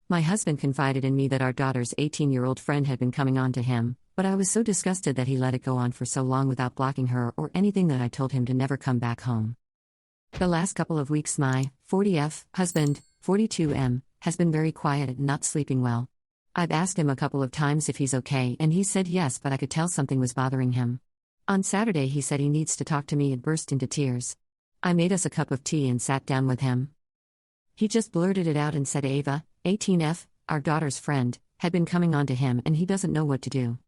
My husband confided in me that our daughter's 18-year-old friend had been coming on to him, but I was so disgusted that he let it go on for so long without blocking her or anything that I told him to never come back home. The last couple of weeks my 40F husband, 42M, has been very quiet and not sleeping well. I've asked him a couple of times if he's okay and he said yes, but I could tell something was bothering him. On Saturday he said he needs to talk to me and burst into tears. I made us a cup of tea and sat down with him. He just blurted it out and said Ava, 18F, our daughter's friend, had been coming on to him and he doesn't know what to do.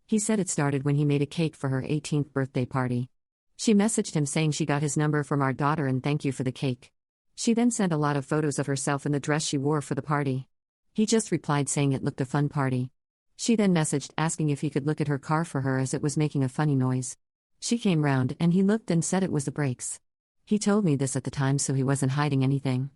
He said it started when he made a cake for her 18th birthday party. She messaged him saying she got his number from our daughter and thank you for the cake. She then sent a lot of photos of herself in the dress she wore for the party. He just replied saying it looked a fun party. She then messaged asking if he could look at her car for her as it was making a funny noise. She came round and he looked and said it was the brakes. He told me this at the time so he wasn't hiding anything.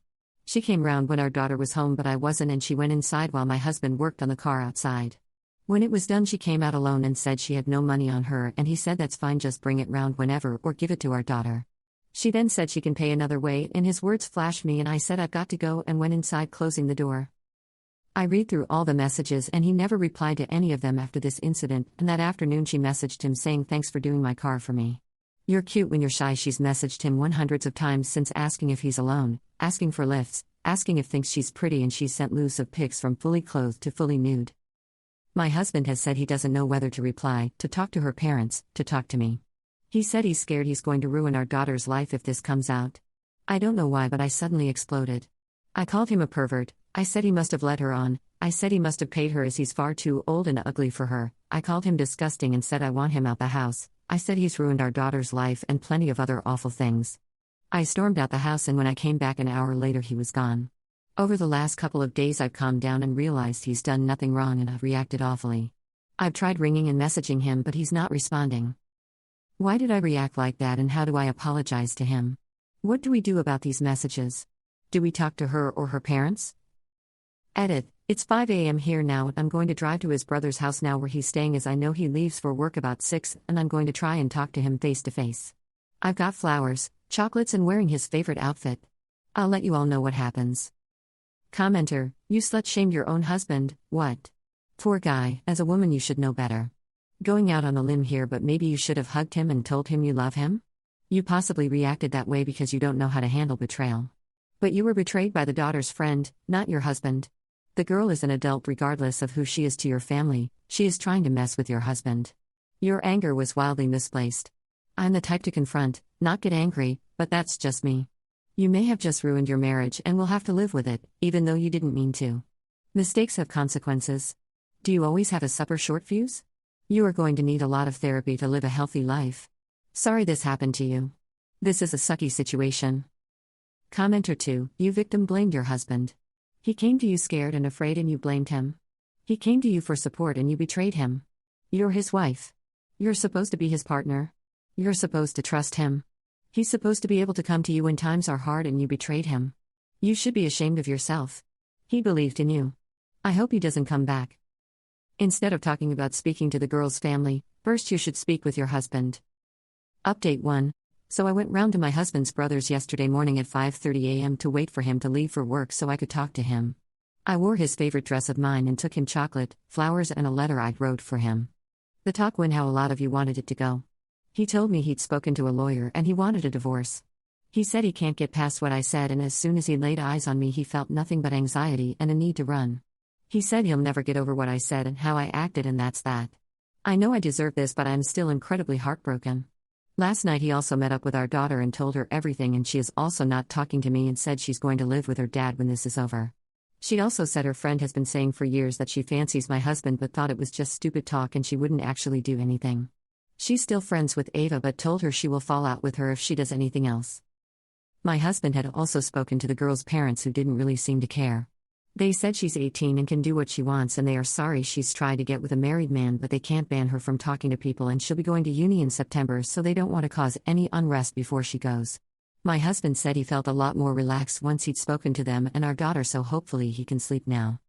She came round when our daughter was home but I wasn't and she went inside while my husband worked on the car outside. When it was done she came out alone and said she had no money on her and he said that's fine, just bring it round whenever or give it to our daughter. She then said she can pay another way and his words flashed me and I said I've got to go and went inside closing the door. I read through all the messages and he never replied to any of them after this incident, and that afternoon she messaged him saying thanks for doing my car for me. You're cute when you're shy. She's messaged him hundreds of times since asking if he's alone, asking for lifts, asking if thinks she's pretty, and she's sent loads of pics from fully clothed to fully nude. My husband has said he doesn't know whether to reply, to talk to her parents, to talk to me. He said he's scared he's going to ruin our daughter's life if this comes out. I don't know why but I suddenly exploded. I called him a pervert. I said he must have led her on. I said he must have paid her as he's far too old and ugly for her. I called him disgusting and said I want him out the house. I said he's ruined our daughter's life and plenty of other awful things. I stormed out the house and when I came back an hour later he was gone. Over the last couple of days I've calmed down and realized he's done nothing wrong and I've reacted awfully. I've tried ringing and messaging him but he's not responding. Why did I react like that and how do I apologize to him? What do we do about these messages? Do we talk to her or her parents? Edit. It's 5 a.m. here now. I'm going to drive to his brother's house now where he's staying as I know he leaves for work about 6 and I'm going to try and talk to him face to face. I've got flowers, chocolates and wearing his favorite outfit. I'll let you all know what happens. Commenter, you slut-shamed your own husband, what? Poor guy, as a woman you should know better. Going out on a limb here but maybe you should have hugged him and told him you love him? You possibly reacted that way because you don't know how to handle betrayal. But you were betrayed by the daughter's friend, not your husband. The girl is an adult regardless of who she is to your family, she is trying to mess with your husband. Your anger was wildly misplaced. I'm the type to confront, not get angry, but that's just me. You may have just ruined your marriage and will have to live with it, even though you didn't mean to. Mistakes have consequences. Do you always have a super short fuse? You are going to need a lot of therapy to live a healthy life. Sorry this happened to you. This is a sucky situation. Commenter 2, you victim blamed your husband. He came to you scared and afraid and you blamed him. He came to you for support and you betrayed him. You're his wife. You're supposed to be his partner. You're supposed to trust him. He's supposed to be able to come to you when times are hard and you betrayed him. You should be ashamed of yourself. He believed in you. I hope he doesn't come back. Instead of talking about speaking to the girl's family, first you should speak with your husband. Update 1. So I went round to my husband's brother's yesterday morning at 5:30 a.m. to wait for him to leave for work so I could talk to him. I wore his favorite dress of mine and took him chocolate, flowers and a letter I'd wrote for him. The talk went how a lot of you wanted it to go. He told me he'd spoken to a lawyer and he wanted a divorce. He said he can't get past what I said and as soon as he laid eyes on me he felt nothing but anxiety and a need to run. He said he'll never get over what I said and how I acted and that's that. I know I deserve this but I'm still incredibly heartbroken. Last night he also met up with our daughter and told her everything and she is also not talking to me and said she's going to live with her dad when this is over. She also said her friend has been saying for years that she fancies my husband but thought it was just stupid talk and she wouldn't actually do anything. She's still friends with Ava but told her she will fall out with her if she does anything else. My husband had also spoken to the girl's parents who didn't really seem to care. They said she's 18 and can do what she wants and they are sorry she's tried to get with a married man but they can't ban her from talking to people and she'll be going to uni in September so they don't want to cause any unrest before she goes. My husband said he felt a lot more relaxed once he'd spoken to them and our daughter so hopefully he can sleep now.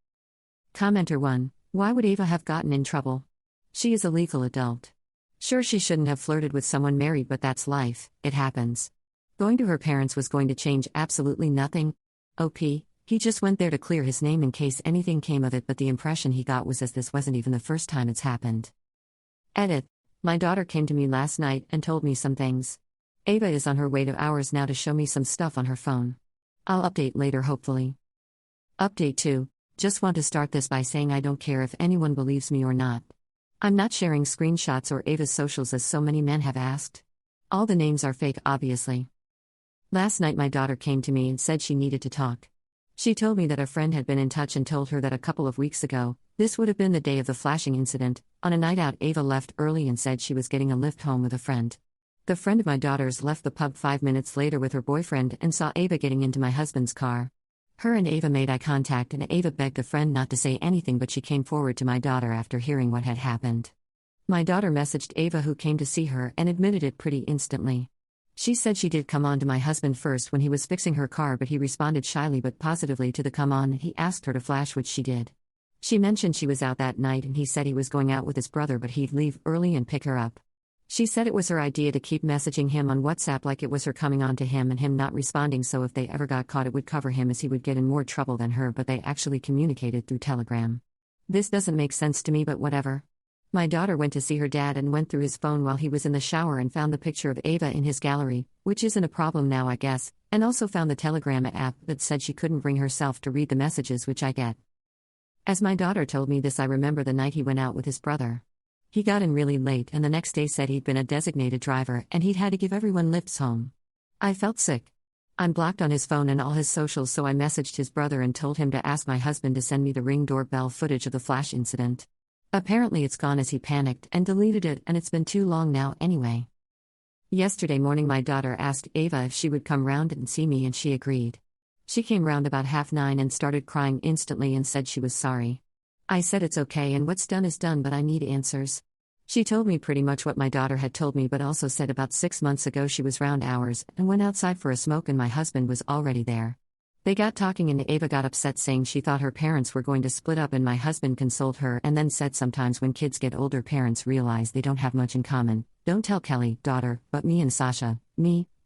Commenter 1, why would Ava have gotten in trouble? She is a legal adult. Sure she shouldn't have flirted with someone married but that's life, it happens. Going to her parents was going to change absolutely nothing. OP, He just went there to clear his name in case anything came of it, but the impression he got was as this wasn't even the first time it's happened. Edit. My daughter came to me last night and told me some things. Ava is on her way to ours now to show me some stuff on her phone. I'll update later, hopefully. Update 2. Just want to start this by saying I don't care if anyone believes me or not. I'm not sharing screenshots or Ava's socials as so many men have asked. All the names are fake, obviously. Last night my daughter came to me and said she needed to talk. She told me that a friend had been in touch and told her that a couple of weeks ago, this would have been the day of the flashing incident, on a night out Ava left early and said she was getting a lift home with a friend. The friend of my daughter's left the pub 5 minutes later with her boyfriend and saw Ava getting into my husband's car. Her and Ava made eye contact and Ava begged the friend not to say anything, but she came forward to my daughter after hearing what had happened. My daughter messaged Ava, who came to see her, and admitted it pretty instantly. She said she did come on to my husband first when he was fixing her car, but he responded shyly but positively to the come on. He asked her to flash, which she did. She mentioned she was out that night and he said he was going out with his brother but he'd leave early and pick her up. She said it was her idea to keep messaging him on WhatsApp like it was her coming on to him and him not responding, so if they ever got caught it would cover him as he would get in more trouble than her, but they actually communicated through Telegram. This doesn't make sense to me, but whatever. My daughter went to see her dad and went through his phone while he was in the shower and found the picture of Ava in his gallery, which isn't a problem now I guess, and also found the Telegram app but said she couldn't bring herself to read the messages, which I get. As my daughter told me this, I remember the night he went out with his brother. He got in really late and the next day said he'd been a designated driver and he'd had to give everyone lifts home. I felt sick. I'm blocked on his phone and all his socials, so I messaged his brother and told him to ask my husband to send me the Ring doorbell footage of the flash incident. Apparently it's gone as he panicked and deleted it, and it's been too long now anyway. Yesterday morning my daughter asked Ava if she would come round and see me and she agreed. She came round about 9:30 and started crying instantly and said she was sorry. I said it's okay and what's done is done, but I need answers. She told me pretty much what my daughter had told me, but also said about 6 months ago she was round ours and went outside for a smoke and my husband was already there. They got talking and Ava got upset, saying she thought her parents were going to split up, and my husband consoled her and then said sometimes when kids get older parents realize they don't have much in common. Don't tell Kelly, daughter, but me and Sasha,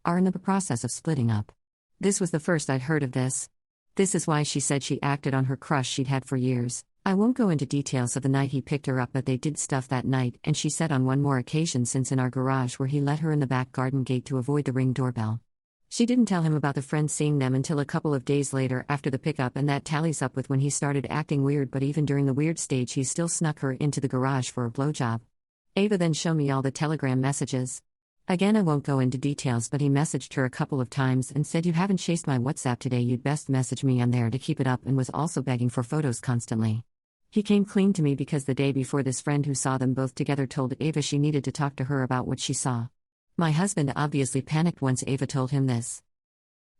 are in the process of splitting up. This was the first I'd heard of this. This is why she said she acted on her crush she'd had for years. I won't go into details of the night he picked her up, but they did stuff that night, and she said on one more occasion since in our garage where he let her in the back garden gate to avoid the Ring doorbell. She didn't tell him about the friend seeing them until a couple of days later after the pickup, and that tallies up with when he started acting weird, but even during the weird stage he still snuck her into the garage for a blowjob. Ava then showed me all the Telegram messages. Again, I won't go into details, but he messaged her a couple of times and said, "You haven't chased my WhatsApp today, you'd best message me on there to keep it up," and was also begging for photos constantly. He came clean to me because the day before this friend who saw them both together told Ava she needed to talk to her about what she saw. My husband obviously panicked once Ava told him this.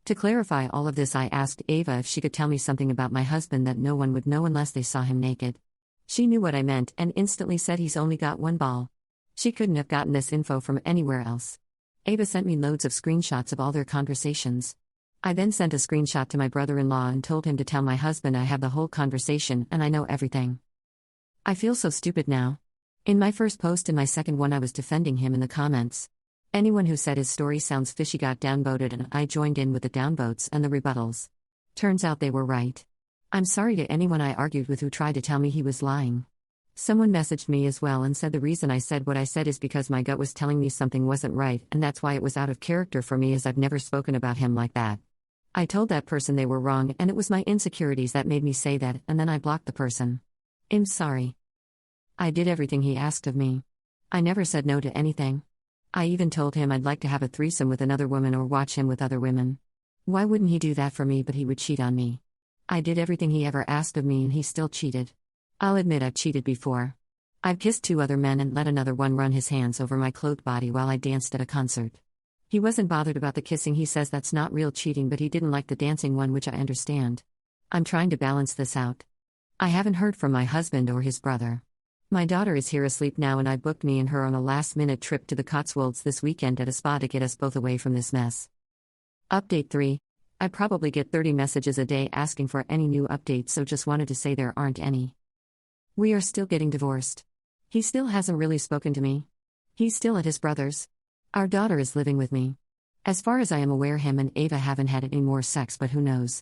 To clarify all of this, I asked Ava if she could tell me something about my husband that no one would know unless they saw him naked. She knew what I meant and instantly said he's only got one ball. She couldn't have gotten this info from anywhere else. Ava sent me loads of screenshots of all their conversations. I then sent a screenshot to my brother-in-law and told him to tell my husband I have the whole conversation and I know everything. I feel so stupid now. In my first post and my second one I was defending him in the comments. Anyone who said his story sounds fishy got downvoted, and I joined in with the downvotes and the rebuttals. Turns out they were right. I'm sorry to anyone I argued with who tried to tell me he was lying. Someone messaged me as well and said the reason I said what I said is because my gut was telling me something wasn't right, and that's why it was out of character for me, as I've never spoken about him like that. I told that person they were wrong and it was my insecurities that made me say that, and then I blocked the person. I'm sorry. I did everything he asked of me. I never said no to anything. I even told him I'd like to have a threesome with another woman or watch him with other women. Why wouldn't he do that for me? But he would cheat on me. I did everything he ever asked of me and he still cheated. I'll admit I've cheated before. I've kissed 2 other men and let another one run his hands over my clothed body while I danced at a concert. He wasn't bothered about the kissing. He says that's not real cheating, but he didn't like the dancing one, which I understand. I'm trying to balance this out. I haven't heard from my husband or his brother. My daughter is here asleep now and I booked me and her on a last-minute trip to the Cotswolds this weekend at a spa to get us both away from this mess. Update 3. I probably get 30 messages a day asking for any new updates, so just wanted to say there aren't any. We are still getting divorced. He still hasn't really spoken to me. He's still at his brother's. Our daughter is living with me. As far as I am aware, him and Ava haven't had any more sex, but who knows.